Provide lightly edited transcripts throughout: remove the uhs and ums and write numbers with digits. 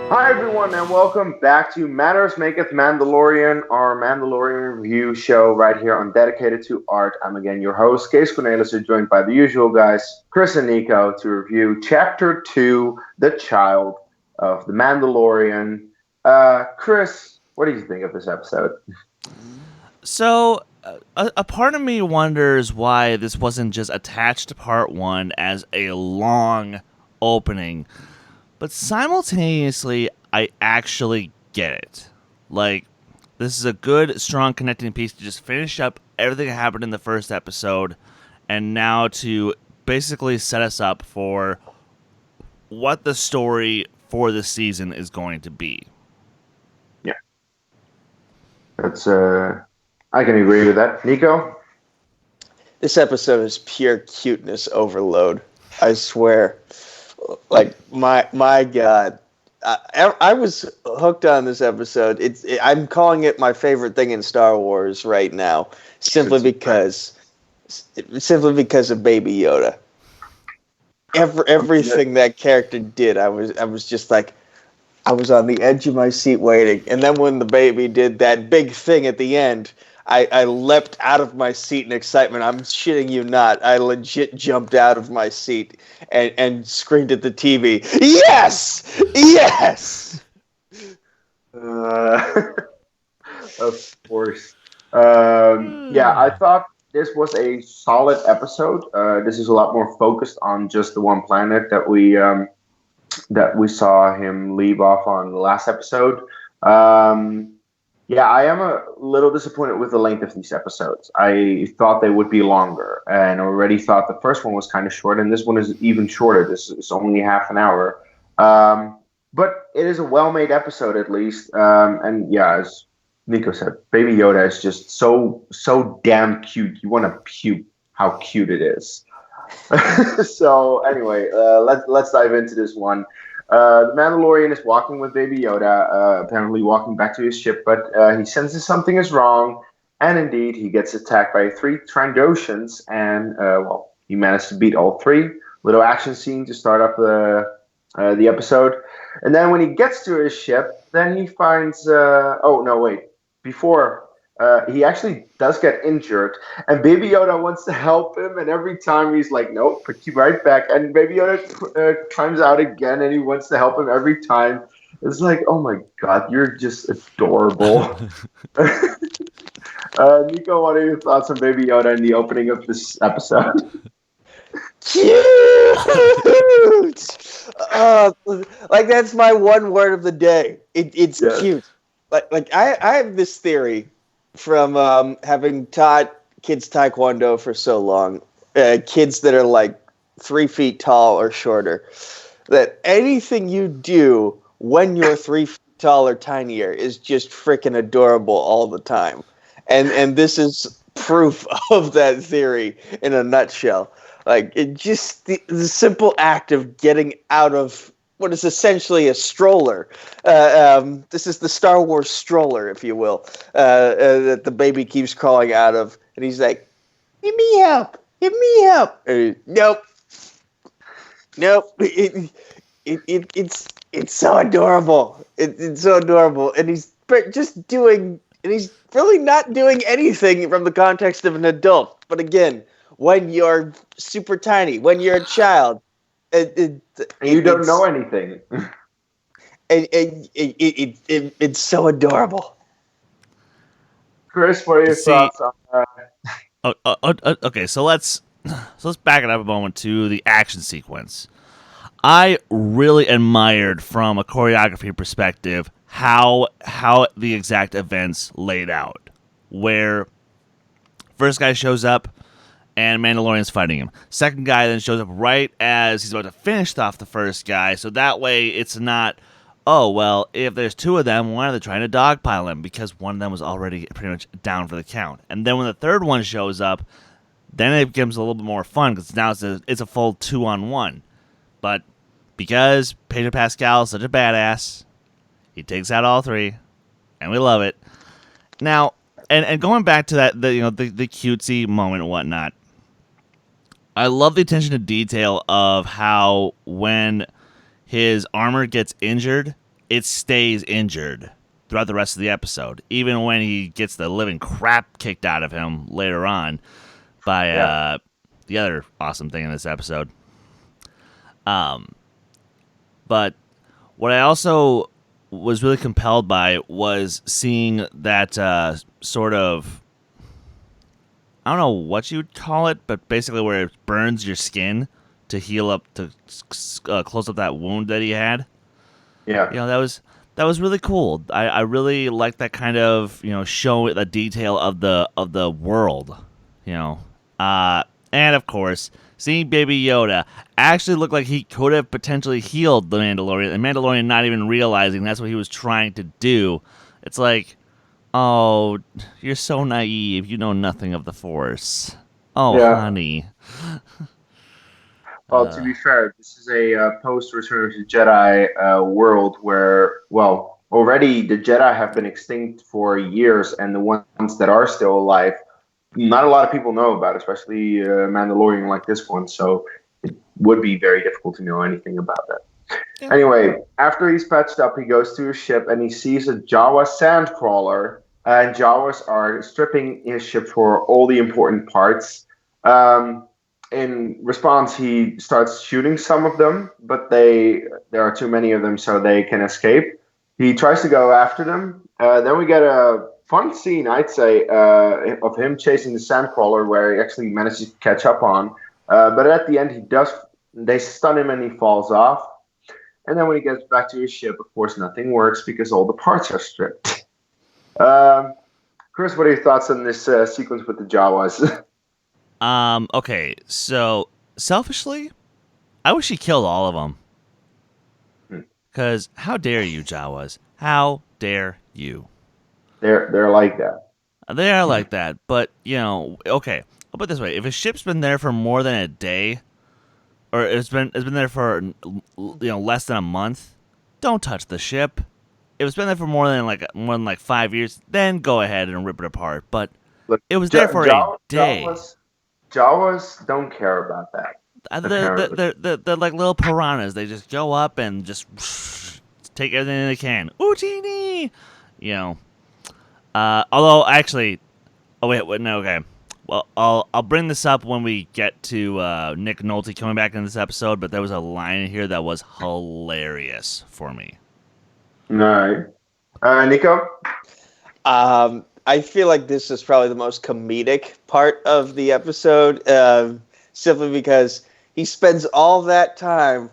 Hi everyone, and welcome back to Maketh Mandalorian, our Mandalorian review show right here on Dedicated to Art. I'm again your host, Kees Cornelissen, joined by the usual guys, Chris and Nico, to review Chapter 2, The Child of the Mandalorian. Chris, what do you think of this episode? So, a part of me wonders why this wasn't just attached to part one as a long opening, but simultaneously, I actually get it. Like, this is a good, strong connecting piece to just finish up everything that happened in the first episode, and now to basically set us up for what the story for this season is going to be. Yeah, that's I can agree with that. Nico? This episode is pure cuteness overload. I swear. Like my God, I was hooked on this episode. I'm calling it my favorite thing in Star Wars right now, simply because of Baby Yoda. Everything that character did, I was just like, I was on the edge of my seat waiting. And then when the baby did that big thing at the end, I leapt out of my seat in excitement. I'm shitting you not. I legit jumped out of my seat and screamed at the TV, "Yes! Yes!" Of course. Yeah, I thought this was a solid episode. This is a lot more focused on just the one planet that we saw him leave off on the last episode. Yeah, I am a little disappointed with the length of these episodes. I thought they would be longer, and already thought the first one was kind of short, and this one is even shorter. This is only half an hour. But it is a well-made episode, at least. And yeah, as Nico said, Baby Yoda is just so damn cute. You want to puke how cute it is. So anyway, let's dive into this one. The Mandalorian is walking with Baby Yoda, apparently walking back to his ship, but he senses something is wrong, and indeed he gets attacked by three Trandoshans, and well, he managed to beat all three. Little action scene to start up the episode, and then when he gets to his ship, then he finds. Oh no, wait! Before he actually does get injured, and Baby Yoda wants to help him, and every time he's like, "Nope, put you right back." And Baby Yoda comes out again, and he wants to help him every time. It's like, oh my god, you're just adorable. Nico, what are your thoughts on Baby Yoda in the opening of this episode? Cute. Like that's my one word of the day. It's cute. Like I have this theory from having taught kids taekwondo for so long, kids that are like 3 feet tall or shorter, that anything you do when you're 3 feet tall or tinier is just freaking adorable all the time, and this is proof of that theory in a nutshell. Like it just the simple act of getting out of what is essentially a stroller. This is the Star Wars stroller, if you will, that the baby keeps crawling out of, and he's like, "Give me help! Give me help!" Nope, nope. It's so adorable. It's so adorable, and he's just doing, and he's really not doing anything from the context of an adult. But again, when you're super tiny, when you're a child. You don't know anything. It's so adorable. Chris, what are your thoughts on Okay, so let's back it up a moment to the action sequence. I really admired, from a choreography perspective, how the exact events laid out. Where first guy shows up and Mandalorian's fighting him. Second guy then shows up right as he's about to finish off the first guy, so that way it's not, oh, well, if there's two of them, why are they trying to dogpile him? Because one of them was already pretty much down for the count. And then when the third one shows up, then it becomes a little bit more fun, because now it's a full 2-on-1. But because Pedro Pascal is such a badass, he takes out all three, and we love it. Now, and going back to that, the cutesy moment and whatnot, I love the attention to detail of how when his armor gets injured it stays injured throughout the rest of the episode, even when he gets the living crap kicked out of him later on by the other awesome thing in this episode. But what I also was really compelled by was seeing that sort of, I don't know what you would call it, but basically where it burns your skin to heal up, to close up that wound that he had. Yeah. That was really cool. I really like that kind of, show the detail of the world, and of course, seeing Baby Yoda actually look like he could have potentially healed the Mandalorian, and Mandalorian not even realizing that's what he was trying to do. It's like, oh, you're so naive. You know nothing of the Force. Oh, honey. Well, to be fair, this is a post-Return of the Jedi world where, well, already the Jedi have been extinct for years, and the ones that are still alive, not a lot of people know about, especially Mandalorian like this one, so it would be very difficult to know anything about that. Yeah. Anyway, after he's patched up, he goes to his ship, and he sees a Jawa sandcrawler, and Jawas are stripping his ship for all the important parts. In response, he starts shooting some of them, but there are too many of them, so they can escape. He tries to go after them. Then we get a fun scene, I'd say, of him chasing the sandcrawler, where he actually manages to catch up on. But at the end, they stun him and he falls off. And then when he gets back to his ship, of course, nothing works because all the parts are stripped. Chris, what are your thoughts on this sequence with the Jawas? Okay, so selfishly, I wish he killed all of them. Because how dare you, Jawas? How dare you? They're like that. They are like that, but, okay, I'll put it this way. If a ship's been there for more than a day, or it's been there for, less than a month, don't touch the ship. If it's been there for more than 5 years, then go ahead and rip it apart. But look, it was there for a day. Jawas don't care about that. They're like little piranhas. They just go up and just take everything they can. Ooh, teeny! Although, actually... Oh, wait, no, okay. Well, I'll bring this up when we get to Nick Nolte coming back in this episode, but there was a line here that was hilarious for me. All right. Nico? I feel like this is probably the most comedic part of the episode, simply because he spends all that time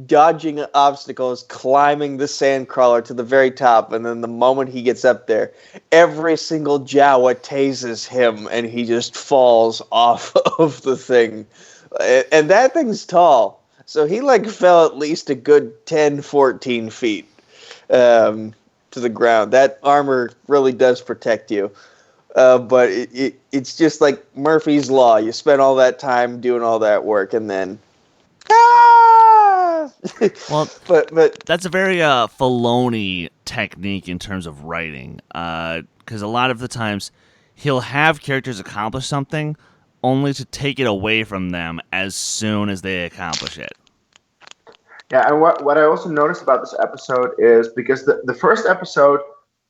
dodging obstacles, climbing the sandcrawler to the very top, and then the moment he gets up there, every single Jawa tases him, and he just falls off of the thing. And that thing's tall, so he fell at least a good 10, 14 feet to the ground. That armor really does protect you. But it's just like Murphy's Law. You spend all that time doing all that work, and then... Well, but that's a very Filoni technique in terms of writing. Because a lot of the times, he'll have characters accomplish something only to take it away from them as soon as they accomplish it. Yeah, and what I also noticed about this episode is because the first episode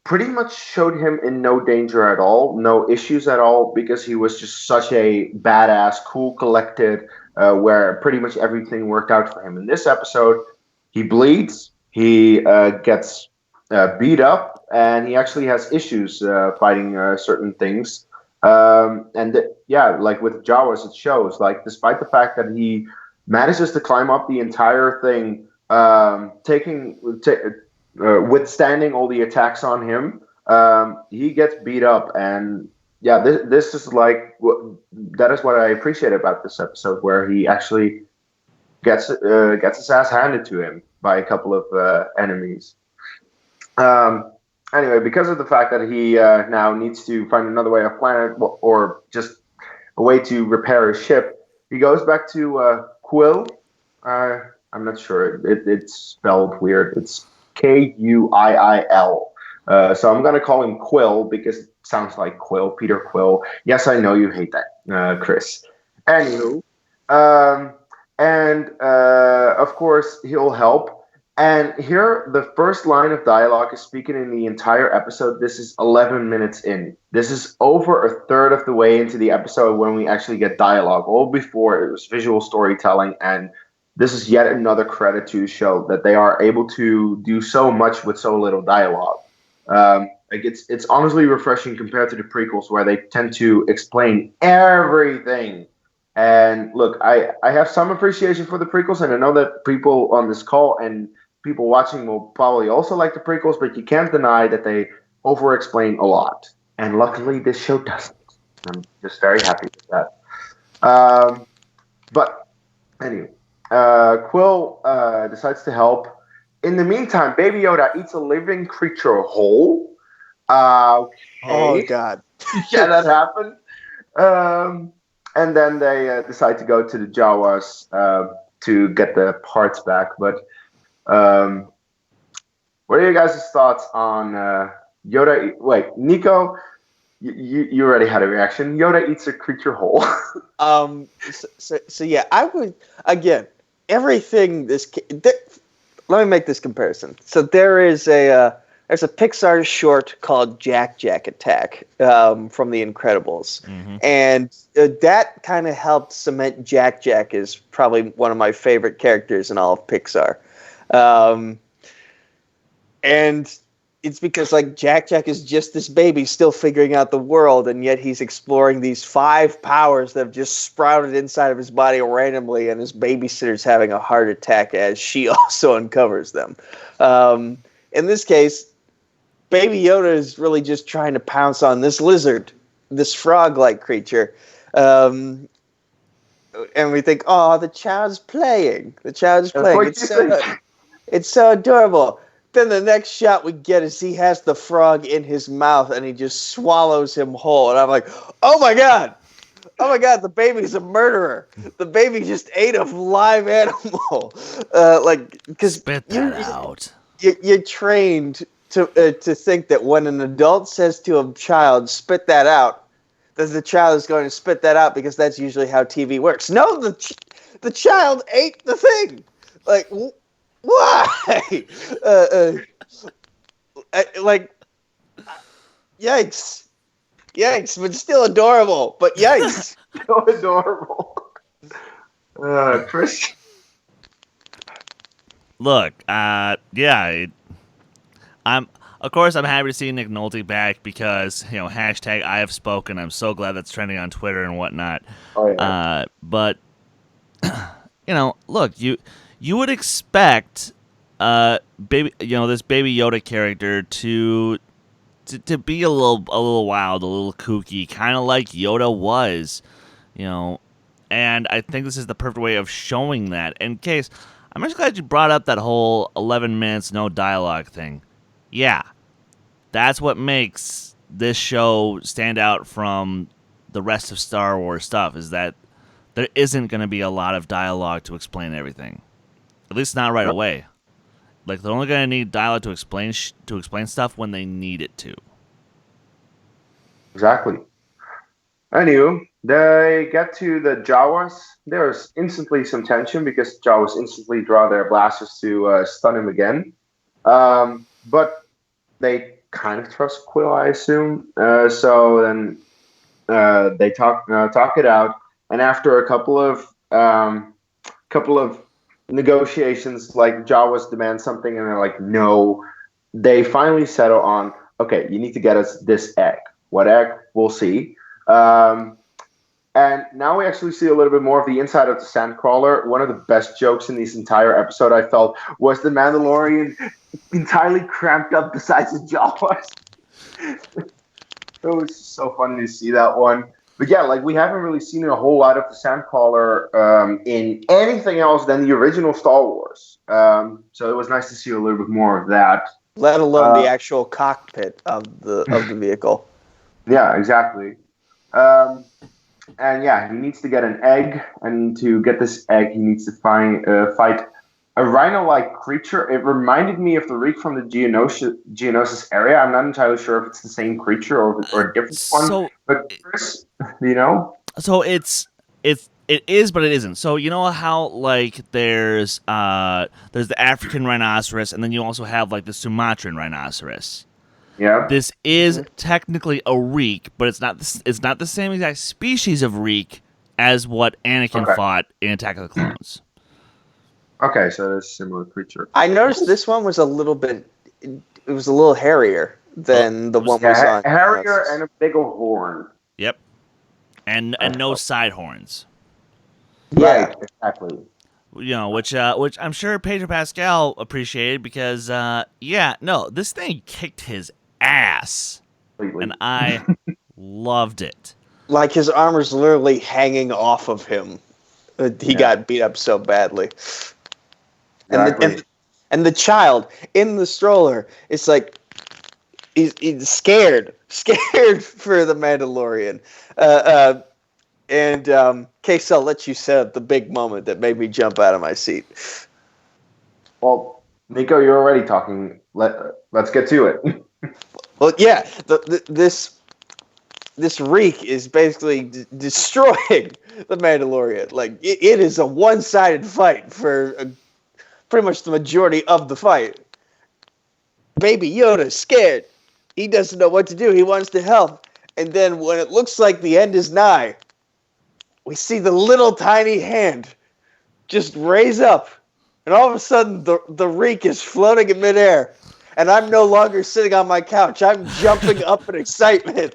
pretty much showed him in no danger at all, no issues at all, because he was just such a badass, cool, collected, where pretty much everything worked out for him. In this episode, he bleeds, he gets beat up, and he actually has issues fighting certain things. Like with Jawas, it shows. Like, despite the fact that he manages to climb up the entire thing, withstanding all the attacks on him, he gets beat up, and this is that is what I appreciate about this episode, where he actually gets his ass handed to him by a couple of enemies. Anyway, because of the fact that he now needs to find another way off planet, or just a way to repair his ship, he goes back to Quill. I'm not sure. It's spelled weird. It's Kuiil. So I'm going to call him Quill because it sounds like Quill, Peter Quill. Yes, I know you hate that, Chris. Anywho, of course, he'll help. And here, the first line of dialogue is speaking in the entire episode. This is 11 minutes in. This is over a third of the way into the episode when we actually get dialogue. All before, it was visual storytelling. And this is yet another credit to the show that they are able to do so much with so little dialogue. Like it's honestly refreshing compared to the prequels where they tend to explain everything. And look, I have some appreciation for the prequels, and I know that people on this call and people watching will probably also like the prequels, but you can't deny that they over explain a lot. And luckily, this show doesn't. I'm just very happy with that. But anyway, Quill decides to help. In the meantime, Baby Yoda eats a living creature whole. Okay. Oh God. Yeah, that happened. And then they decide to go to the Jawas to get the parts back. But what are you guys' thoughts on Yoda? Wait, Nico, you already had a reaction. Yoda eats a creature whole. So yeah, I would again everything let me make this comparison. So there's a Pixar short called Jack Jack Attack from The Incredibles, and that kind of helped cement Jack Jack as probably one of my favorite characters in all of Pixar. And it's because like Jack Jack is just this baby still figuring out the world, and yet he's exploring these 5 powers that have just sprouted inside of his body randomly, and his babysitter's having a heart attack as she also uncovers them. In this case, Baby Yoda is really just trying to pounce on this lizard, this frog-like creature. And we think, oh, the child's playing. The child's playing. It's so adorable. Then the next shot we get is he has the frog in his mouth and he just swallows him whole. And I'm like, oh my God, the baby's a murderer. The baby just ate a live animal. Because spit that out. You're trained to think that when an adult says to a child, spit that out, that the child is going to spit that out because that's usually how TV works. No, the child ate the thing. Like, why? Yikes, but still adorable. But yikes, So adorable. Chris. Look, yeah, I'm happy to see Nick Nolte back because hashtag I have spoken. I'm so glad that's trending on Twitter and whatnot. Oh yeah. But look, you would expect this Baby Yoda character to be a little wild, a little kooky, kind of like Yoda was, and I think this is the perfect way of showing that. In case, I'm just glad you brought up that whole 11 minutes no dialogue thing. Yeah, that's what makes this show stand out from the rest of Star Wars stuff, is that there isn't going to be a lot of dialogue to explain everything. At least not right away. Like, they're only going to need dialogue to explain stuff when they need it to. Exactly. Anywho, they get to the Jawas. There's instantly some tension because Jawas instantly draw their blasters to stun him again. But they kind of trust Quill, I assume. So then they talk it out, and after a couple of negotiations, like Jawas demand something, and they're like, no. They finally settle on, okay, you need to get us this egg. What egg? We'll see. And now we actually see a little bit more of the inside of the Sandcrawler. One of the best jokes in this entire episode, I felt, was the Mandalorian entirely cramped up beside the Jawas. It was so funny to see that one. But yeah, like, we haven't really seen a whole lot of the Sandcrawler in anything else than the original Star Wars. So it was nice to see a little bit more of that. Let alone the actual cockpit of the vehicle. Yeah, exactly. And yeah, he needs to get an egg, and to get this egg, he needs to fight a rhino-like creature. It reminded me of the Reek from the Geonosis area. I'm not entirely sure if it's the same creature or a different one. But Chris, So it's It is, but it isn't. So you know how like there's the African rhinoceros, and then you also have like the Sumatran rhinoceros. Yeah. This is technically a reek, but it's not the same exact species of reek as what Anakin Okay. fought in Attack of the Clones. Okay, so it's a similar creature. I noticed this one was a little bit. It was a little hairier than the one we saw. Harrier and a bigger horn. Yep, and no side horns. Yeah. Right, exactly. You know, which I'm sure Pedro Pascal appreciated because this thing kicked his ass, Completely. and I loved it. Like his armor's literally hanging off of him. He got beat up so badly. Exactly. And the child in the stroller is like he's scared for the Mandalorian. Case, I'll let you set up the big moment that made me jump out of my seat. Well, Nico, you're already talking. Let's get to it. Well, yeah, this reek is basically destroying the Mandalorian. Like it is a one-sided fight for pretty much the majority of the fight. Baby Yoda's scared. He doesn't know what to do. He wants to help. And then when it looks like the end is nigh, we see the little tiny hand just raise up. And all of a sudden, the reek is floating in midair. And I'm no longer sitting on my couch. I'm jumping up in excitement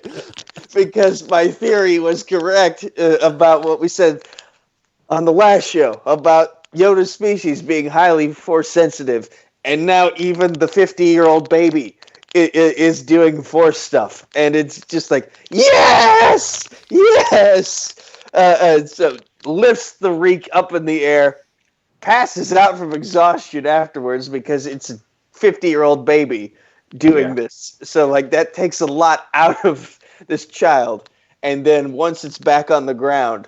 because my theory was correct about what we said on the last show about Yoda's species being highly force sensitive. And now even the 50-year-old baby is doing force stuff. And it's just like, yes! Yes! So lifts the reek up in the air, passes out from exhaustion afterwards because it's a 50-year-old baby doing this. So like that takes a lot out of this child. And then once it's back on the ground,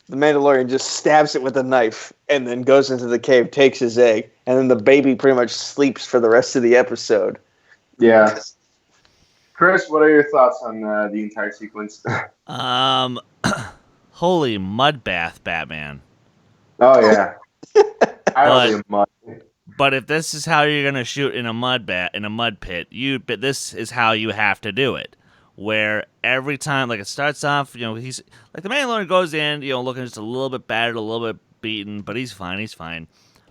the Mandalorian just stabs it with a knife and then goes into the cave, takes his egg, and then the baby pretty much sleeps for the rest of the episode. Yeah. Chris, what are your thoughts on the entire sequence? Holy mud bath, Batman. Oh, yeah. But if this is how you're gonna shoot in a mud pit, this is how you have to do it. Where every time, like it starts off, he's like the Mandalorian goes in, looking just a little bit battered, a little bit beaten, but he's fine.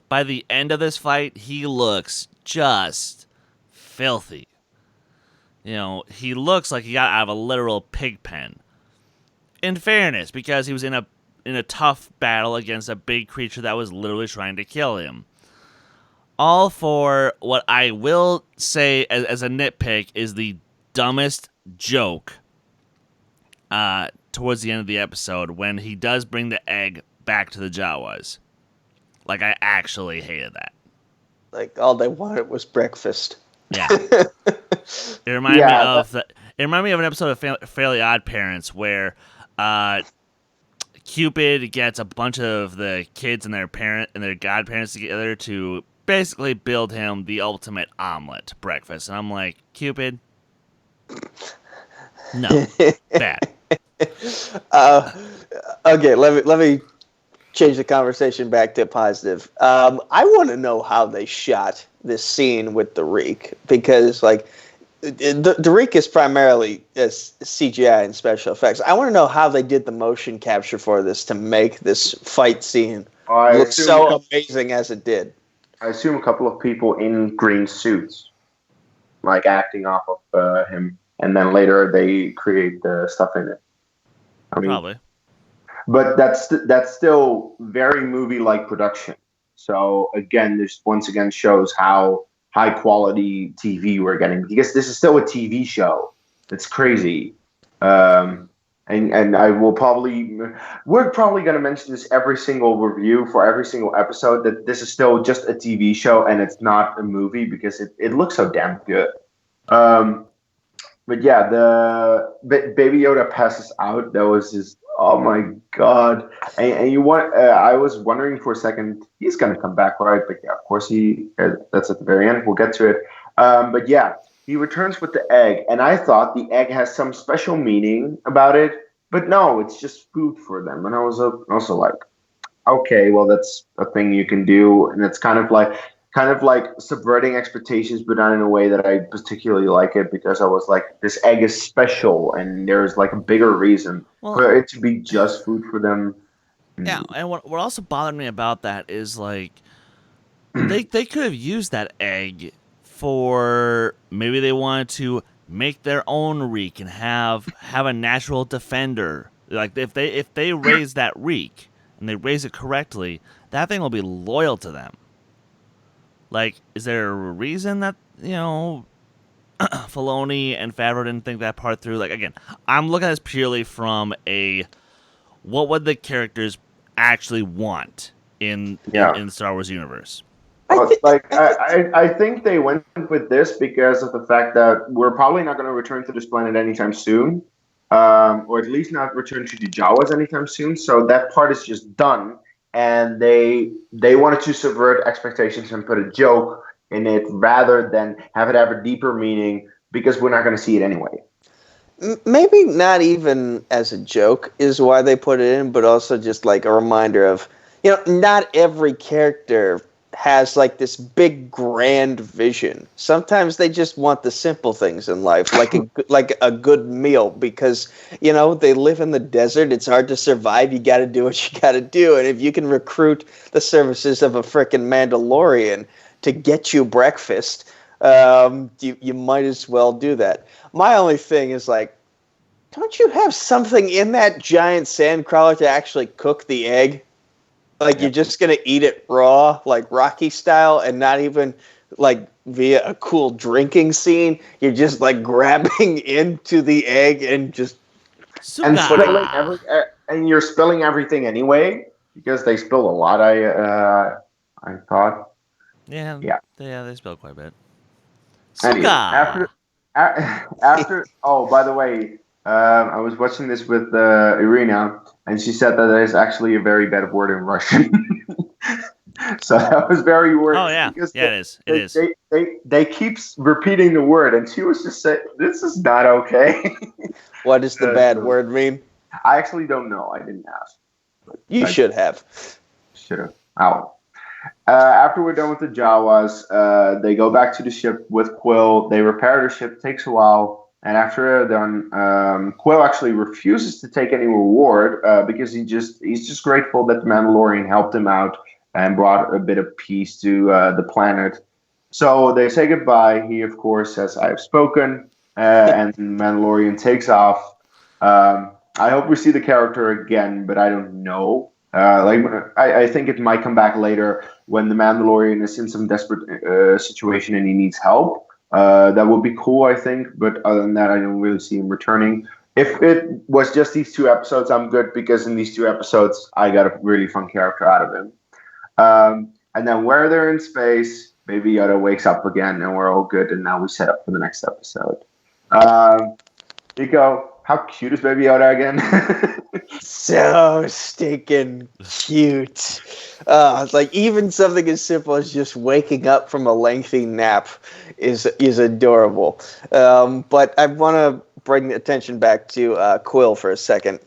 By the end of this fight, he looks just filthy. He looks like he got out of a literal pig pen. In fairness, because he was in a tough battle against a big creature that was literally trying to kill him. All for what I will say as a nitpick is the dumbest joke towards the end of the episode when he does bring the egg back to the Jawas. Like, I actually hated that. Like, all they wanted was breakfast. Yeah. It reminded me of an episode of Fairly Odd Parents where Cupid gets a bunch of the kids and their godparents together to basically build him the ultimate omelet breakfast. And I'm like, Cupid, no, bad. Okay, let me change the conversation back to positive. I want to know how they shot this scene with the reek, because like the reek is primarily CGI and special effects. I want to know how they did the motion capture for this to make this fight scene look so amazing as it did. I assume a couple of people in green suits, like acting off of him, and then later they create the stuff in it. I mean, probably. But that's still very movie-like production. So again, this once again shows how high quality TV we're getting, because this is still a TV show. It's crazy. And we're probably going to mention this every single review for every single episode, that this is still just a TV show and it's not a movie, because it looks so damn good. But yeah, the Baby Yoda passes out. That was just, oh my god! And I was wondering for a second, he's gonna come back, right? But yeah, of course that's at the very end. We'll get to it. But yeah, he returns with the egg, and I thought the egg has some special meaning about it, but no, it's just food for them. And I was also like, okay, well, that's a thing you can do, and it's kind of like subverting expectations, but not in a way that I particularly like it, because I was like, this egg is special, and there's like a bigger reason for it to be just food for them. Yeah, and what also bothered me about that is like they could have used that egg for, maybe they wanted to make their own reek and have a natural defender. Like if they raise that reek and they raise it correctly, that thing will be loyal to them. Like, is there a reason that, Filoni and Favreau didn't think that part through? Like, again, I'm looking at this purely from a, what would the characters actually want in the Star Wars universe? I think they went with this because of the fact that we're probably not going to return to this planet anytime soon, or at least not return to the Jawas anytime soon. So that part is just done, and they wanted to subvert expectations and put a joke in it rather than have it have a deeper meaning, because we're not going to see it anyway. Maybe not even as a joke is why they put it in, but also just like a reminder of, not every character has like this big grand vision. Sometimes they just want the simple things in life, like a good meal, because they live in the desert. It's hard to survive. You got to do what you got to do, and if you can recruit the services of a frickin' Mandalorian to get you breakfast, you might as well do that. My only thing is like, don't you have something in that giant sandcrawler to actually cook the egg? Like, you're just going to eat it raw, like Rocky style, and not even like via a cool drinking scene. You're just like grabbing into the egg and just and you're spilling everything anyway, because they spilled a lot. I thought. Yeah, they spilled quite a bit. Anyway, after oh, by the way, I was watching this with Irina, and she said that there's actually a very bad word in Russian. So that was very weird. Oh yeah, because it is. They keep repeating the word, and she was just saying, "This is not okay." What does the bad word mean? I actually don't know. I didn't ask. You should have. Should have. Ow. After we're done with the Jawas, they go back to the ship with Quill. They repair the ship. Takes a while. And after they're done, Quill actually refuses to take any reward because he's just grateful that the Mandalorian helped him out and brought a bit of peace to the planet. So they say goodbye. He, of course, says, "I have spoken," and the Mandalorian takes off. I hope we see the character again, but I don't know. I think it might come back later when the Mandalorian is in some desperate situation and he needs help. That would be cool, I think. But other than that, I don't really see him returning. If it was just these 2 episodes, I'm good, because in these 2 episodes, I got a really fun character out of him. And then where they're in space, Baby Yoda wakes up again, and we're all good. And now we set up for the next episode. Nico, how cute is Baby Yoda again? So stinking cute. It's like, even something as simple as just waking up from a lengthy nap is adorable. But I want to bring the attention back to Quill for a second.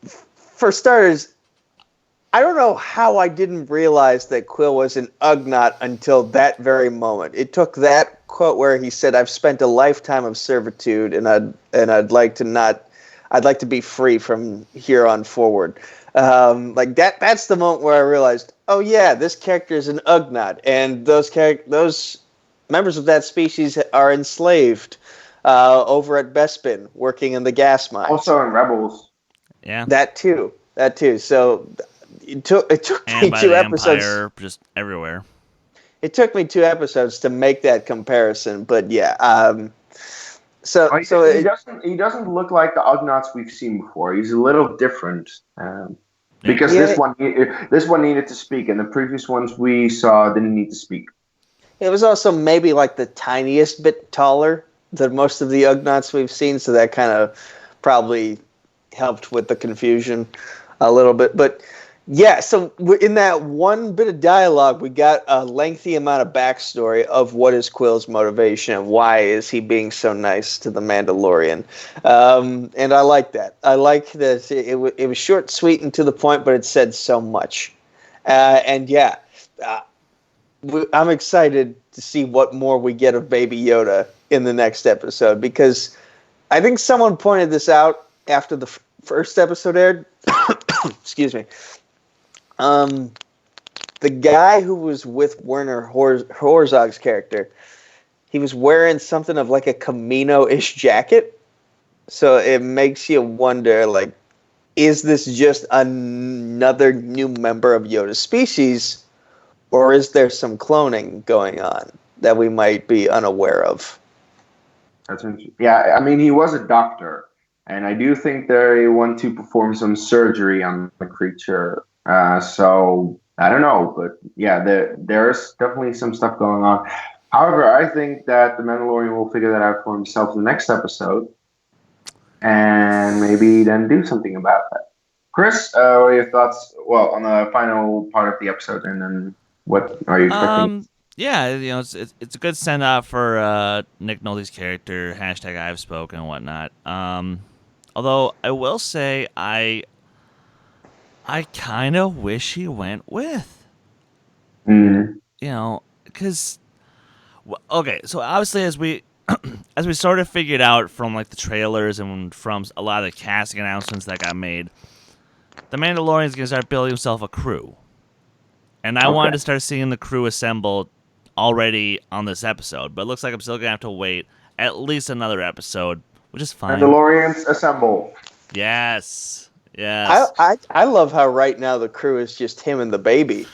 For starters, I don't know how I didn't realize that Quill was an Ugnaught until that very moment. It took that quote where he said, "I've spent a lifetime of servitude, and I'd like to be free from here on forward." Like that's the moment where I realized, oh yeah, this character is an Ugnaught, and those members of that species are enslaved over at Bespin, working in the gas mines. Also in Rebels. Yeah. That too. So it took and me 2 episodes. Empire, just everywhere. It took me 2 episodes to make that comparison, but yeah. He doesn't look like the Ugnaughts we've seen before. He's a little different, because this one needed to speak, and the previous ones we saw didn't need to speak. It was also maybe like the tiniest bit taller than most of the Ugnaughts we've seen, so that kind of probably helped with the confusion a little bit. But Yeah, so in that one bit of dialogue, we got a lengthy amount of backstory of what is Quill's motivation and why is he being so nice to the Mandalorian. And I like that. I like that it was short, sweet, and to the point, but it said so much. And yeah, uh, I'm excited to see what more we get of Baby Yoda in the next episode, because I think someone pointed this out after the first episode aired. Excuse me. The guy who was with Werner Herzog's character, he was wearing something of like a Camino-ish jacket. So it makes you wonder, like, is this just another new member of Yoda's species, or is there some cloning going on that we might be unaware of? That's interesting. Yeah, I mean, he was a doctor, and I do think they want to perform some surgery on the creature. So I don't know, but yeah, there's definitely some stuff going on. However, I think that the Mandalorian will figure that out for himself in the next episode, and maybe then do something about that. Chris, what are your thoughts? Well, on the final part of the episode, and then what are you expecting? Yeah, it's a good send off for Nick Nolte's character. Hashtag I've spoken and whatnot. Although I will say I kind of wish he went with, because okay, so obviously as we as we sort of figured out from like the trailers and from a lot of the casting announcements that got made, the Mandalorian's gonna start building himself a crew, and I wanted to start seeing the crew assembled already on this episode, but it looks like I'm still gonna have to wait at least another episode, which is fine. Mandalorians assemble. Yes. I love how right now the crew is just him and the baby.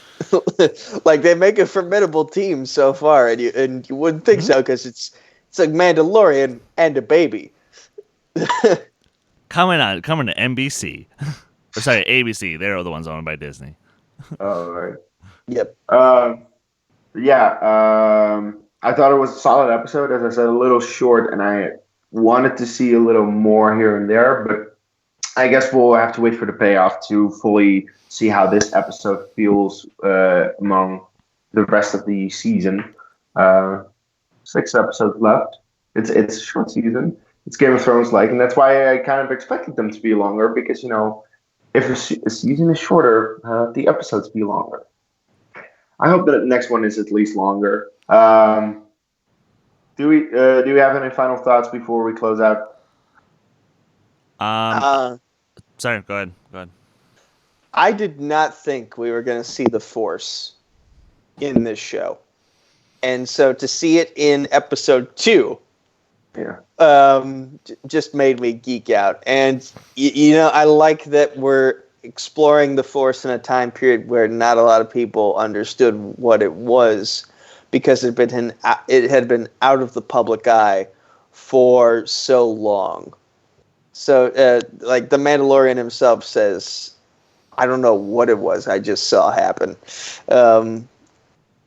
Like, they make a formidable team so far, and you wouldn't think so, because it's a Mandalorian and a baby. coming to NBC. Or sorry, ABC. They're the ones owned by Disney. Oh, right. Yep. I thought it was a solid episode. As I said, a little short, and I wanted to see a little more here and there, but I guess we'll have to wait for the payoff to fully see how this episode feels among the rest of the season. 6 episodes left. It's a short season. It's Game of Thrones like, and that's why I kind of expected them to be longer, because if a season is shorter, the episodes be longer. I hope that the next one is at least longer. Do we have any final thoughts before we close out? Sorry, go ahead. I did not think we were going to see the Force in this show. And so to see it in episode 2, just made me geek out. And, I like that we're exploring the Force in a time period where not a lot of people understood what it was, because it had been out of the public eye for so long. So, like, the Mandalorian himself says, I don't know what it was I just saw happen.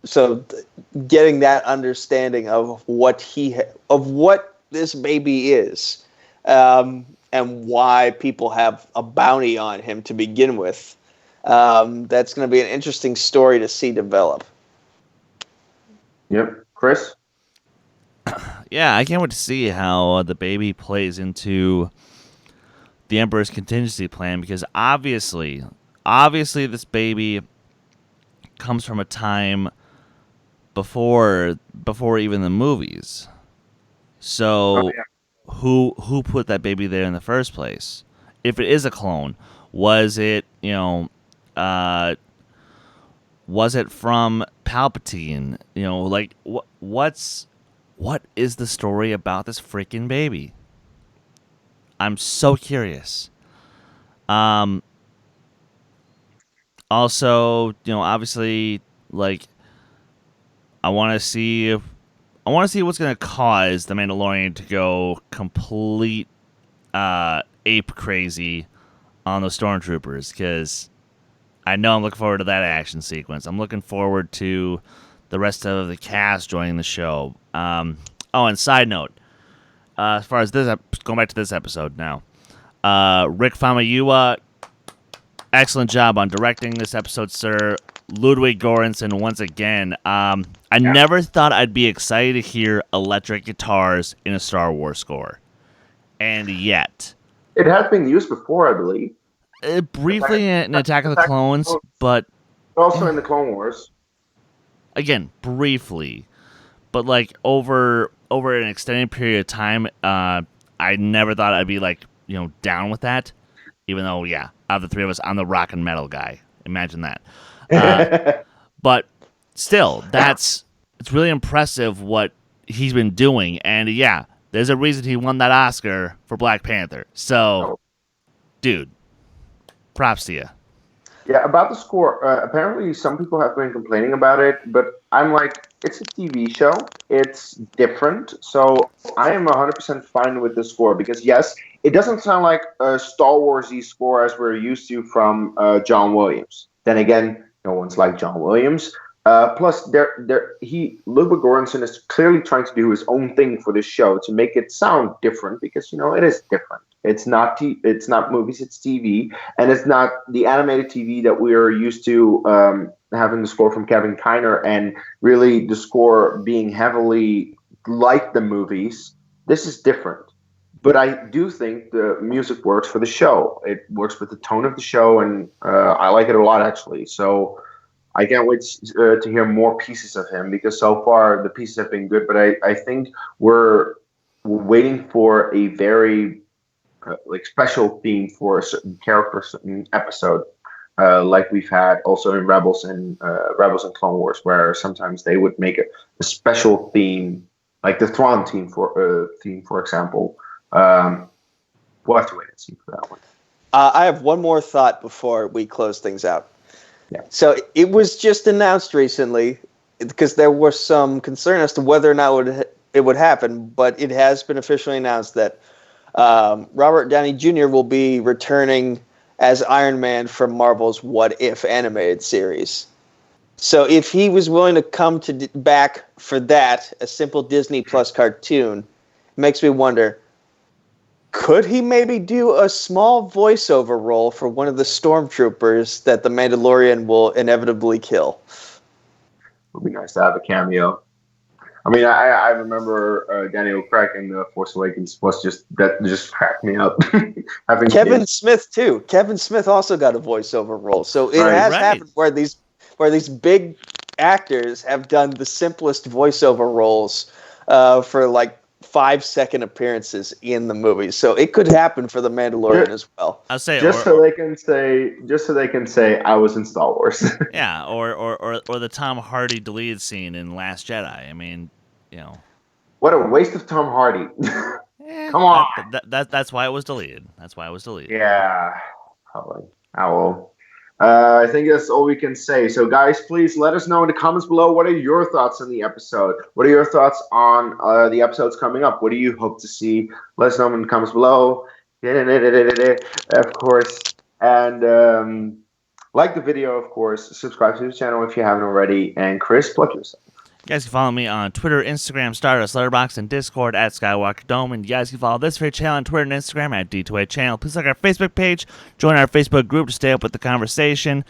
So getting that understanding of what this baby is, and why people have a bounty on him to begin with, that's going to be an interesting story to see develop. Yep. Chris? Yeah, I can't wait to see how the baby plays into the Emperor's contingency plan, because obviously this baby comes from a time before even the movies. So who put that baby there in the first place? If it is a clone, was it from Palpatine? Like what is the story about this freaking baby? I'm so curious. Also, obviously, like, I want to see what's going to cause the Mandalorian to go complete ape crazy on the stormtroopers, because I know I'm looking forward to that action sequence. I'm looking forward to the rest of the cast joining the show. And side note, as far as this, going back to this episode now, Rick Famuyiwa, Excellent job on directing this episode, sir. Ludwig Göransson, once again. I never thought I'd be excited to hear electric guitars in a Star Wars score. And yet. It has been used before, I believe. Briefly in Attack of the Clones, but... Also in the Clone Wars. Again, briefly. But, like, over an extended period of time, I never thought I'd be, like, down with that. Even though, out of the three of us, I'm the rock and metal guy. Imagine that. But still, it's really impressive what he's been doing. And, there's a reason he won that Oscar for Black Panther. So, dude, props to you. Yeah, about the score, apparently some people have been complaining about it, but I'm like, it's a TV show. It's different. So I am 100% fine with the score because, yes, it doesn't sound like a Star Wars-y score as we're used to from John Williams. Then again, no one's like John Williams. Plus, Ludwig Göransson is clearly trying to do his own thing for this show to make it sound different because, it is different. It's not movies, it's TV, and it's not the animated TV that we are used to having the score from Kevin Kiner and really the score being heavily like the movies. This is different. But I do think the music works for the show. It works with the tone of the show, and I like it a lot, actually. So I can't wait to hear more pieces of him because so far the pieces have been good. But I think we're waiting for a very special theme for a certain character, certain episode, like we've had also in Rebels and Clone Wars, where sometimes they would make a special theme, like the Thrawn theme, for example. We'll have to wait and see for that one. I have one more thought before we close things out. Yeah. So it was just announced recently because there was some concern as to whether or not it would happen, but it has been officially announced that Robert Downey Jr. will be returning as Iron Man from Marvel's What If animated series. So if he was willing to come back for that, a simple Disney Plus cartoon, it makes me wonder, could he maybe do a small voiceover role for one of the stormtroopers that the Mandalorian will inevitably kill? It would be nice to have a cameo. I mean, I remember Daniel Craig in The Force Awakens just cracked me up. Kevin Smith too. Kevin Smith also got a voiceover role. So it has happened where these big actors have done the simplest voiceover roles for like 5-second appearances in the movies. So it could happen for the Mandalorian as well. I'll say so they can say I was in Star Wars. Yeah, or the Tom Hardy deleted scene in Last Jedi. I mean, what a waste of Tom Hardy. Come on. That's why it was deleted. Yeah, probably. Oh well. I think that's all we can say. So, guys, please let us know in the comments below. What are your thoughts on the episode? What are your thoughts on the episodes coming up? What do you hope to see? Let us know in the comments below. Of course. And like the video, of course. Subscribe to the channel if you haven't already. And Chris, plug yourself. You guys can follow me on Twitter, Instagram, Stardust, Letterboxd, and Discord at Skywalker Dome. And you guys can follow this very channel on Twitter and Instagram at D2A Channel. Please like our Facebook page. Join our Facebook group to stay up with the conversation.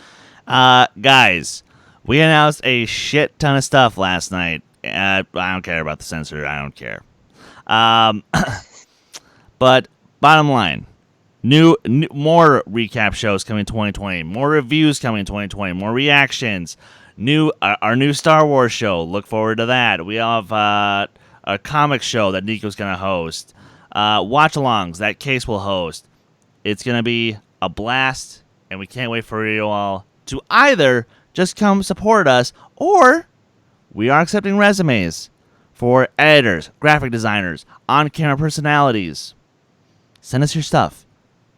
Guys, we announced a shit ton of stuff last night. I don't care about the censor. I don't care. But bottom line, more recap shows coming in 2020. More reviews coming in 2020. More reactions. Our new Star Wars show. Look forward to that. We have a comic show that Nico's going to host. Watch-alongs that Case will host. It's going to be a blast, and we can't wait for you all to either just come support us, or we are accepting resumes for editors, graphic designers, on-camera personalities. Send us your stuff.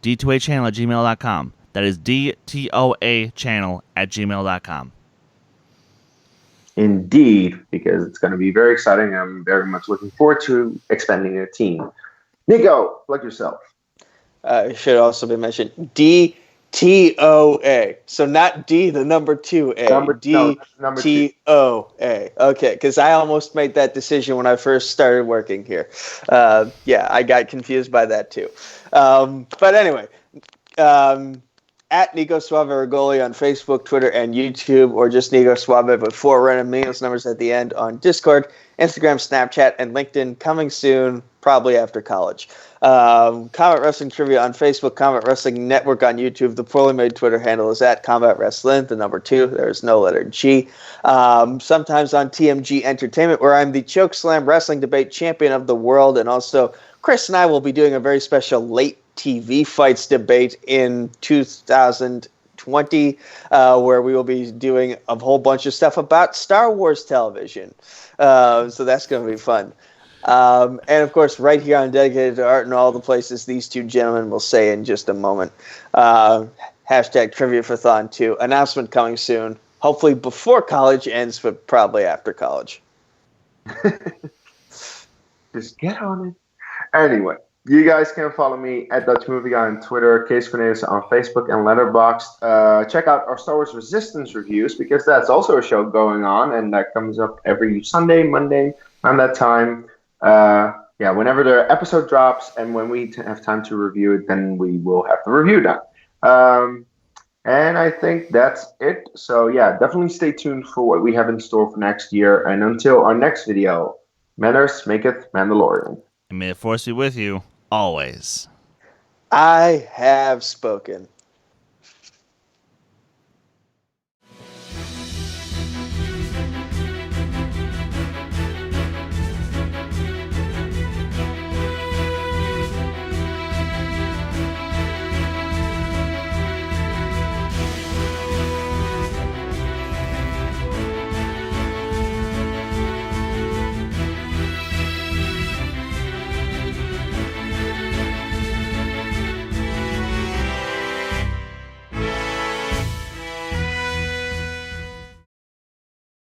D2AChannel@gmail.com. That is DTOAChannel@gmail.com. Indeed, because it's going to be very exciting. I'm very much looking forward to expanding the team. Nico, plug yourself. It should also be mentioned DTOA. So not D, the number 2A. DTOA. Okay, because I almost made that decision when I first started working here. I got confused by that too. But anyway, at Nico Suave Rigoli on Facebook, Twitter, and YouTube, or just Nico Suave with 4 random meaningless numbers at the end on Discord, Instagram, Snapchat, and LinkedIn. Coming soon, probably after college. Combat Wrestling Trivia on Facebook, Combat Wrestling Network on YouTube. The poorly made Twitter handle is at Combat Wrestling, the number 2. There's no letter G. Sometimes on TMG Entertainment, where I'm the Chokeslam Wrestling Debate Champion of the World, and also Chris and I will be doing a very special late TV fights debate in 2020, where we will be doing a whole bunch of stuff about Star Wars television. So that's going to be fun. And of course, right here on Dedicated to Art and all the places these two gentlemen will say in just a moment. Hashtag Trivia for Thon 2. Announcement coming soon. Hopefully before college ends, but probably after college. Just get on it. Anyway, you guys can follow me at Dutch Movie Guy on Twitter, Kees Cornelis on Facebook and Letterboxd. Check out our Star Wars Resistance reviews, because that's also a show going on, and that comes up every Sunday, Monday, around that time. Whenever the episode drops and when we have time to review it, then we will have the review done. And I think that's it. So yeah, definitely stay tuned for what we have in store for next year. And until our next video, manners maketh Mandalorian. And may the force be with you always. I have spoken.